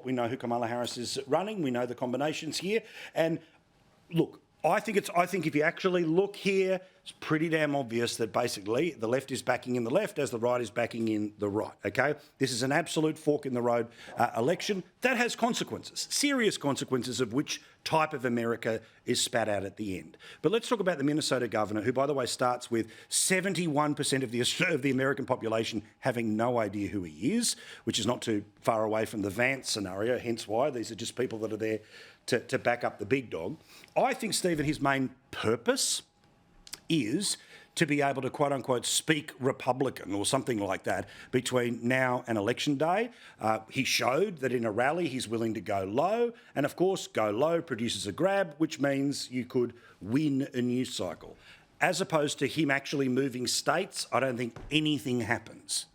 We know who Kamala Harris is running. We know the combinations here. And look, I think if you actually look here, it's pretty damn obvious that basically the left is backing in the left as the right is backing in the right, okay? This is an absolute fork in the road election. That has consequences, serious consequences of which type of America is spat out at the end. But let's talk about the Minnesota governor, who, by the way, starts with 71% of the American population having no idea who he is, which is not too far away from the Vance scenario, hence why these are just people that are there to back up the big dog. I think, Stephen, his main purpose is to be able to, quote unquote, speak Republican or something like that between now and election day. He showed that in a rally he's willing to go low. And of course, go low produces a grab, which means you could win a news cycle. As opposed to him actually moving states, I don't think anything happens.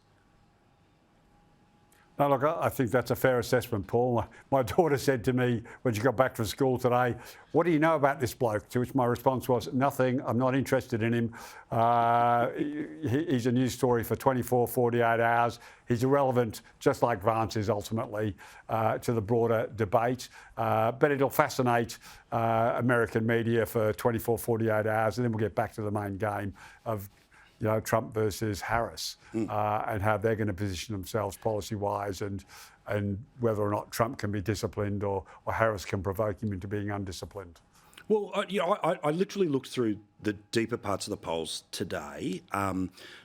No, look, I think that's a fair assessment, Paul. My daughter said to me when she got back from school today, "What do you know about this bloke?" To which my response was, "Nothing. I'm not interested in him. He's a news story for 24, 48 hours. He's irrelevant, just like Vance is ultimately, to the broader debate. But it'll fascinate American media for 24, 48 hours, and then we'll get back to the main game of Trump versus Harris and how they're going to position themselves policy-wise and whether or not Trump can be disciplined or Harris can provoke him into being undisciplined." Well, I literally looked through the deeper parts of the polls today,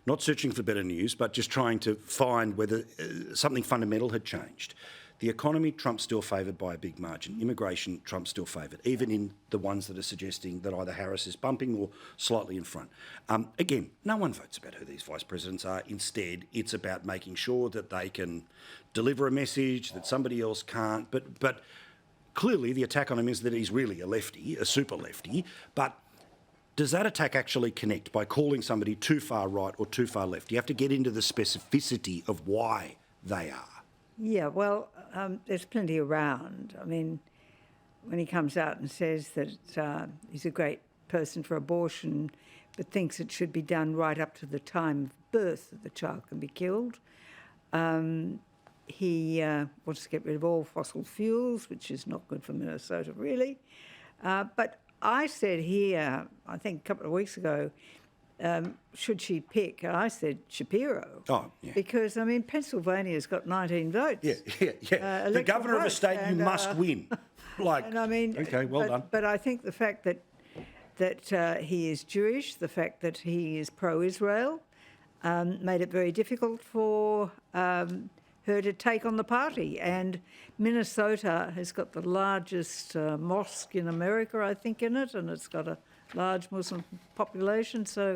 not searching for better news, but just trying to find whether something fundamental had changed. The economy, Trump's still favoured by a big margin. Immigration, Trump's still favoured, even in the ones that are suggesting that either Harris is bumping or slightly in front. Again, no one votes about who these vice presidents are. Instead, it's about making sure that they can deliver a message that somebody else can't. But clearly the attack on him is that he's really a lefty, a super lefty. But does that attack actually connect by calling somebody too far right or too far left? You have to get into the specificity of why they are. Yeah, well, there's plenty around. I mean, when he comes out and says that he's a great person for abortion, but thinks it should be done right up to the time of birth that the child can be killed. He wants to get rid of all fossil fuels, which is not good for Minnesota, really. But I said here, I think a couple of weeks ago, should she pick? I said Shapiro. Oh, yeah. Because, I mean, Pennsylvania's got 19 votes. Yeah. The governor of a state, you must win. And I mean, okay, well done. But I think the fact that he is Jewish, the fact that he is pro-Israel, made it very difficult for her to take on the party. And Minnesota has got the largest mosque in America, I think, in it, and it's got a large Muslim population. So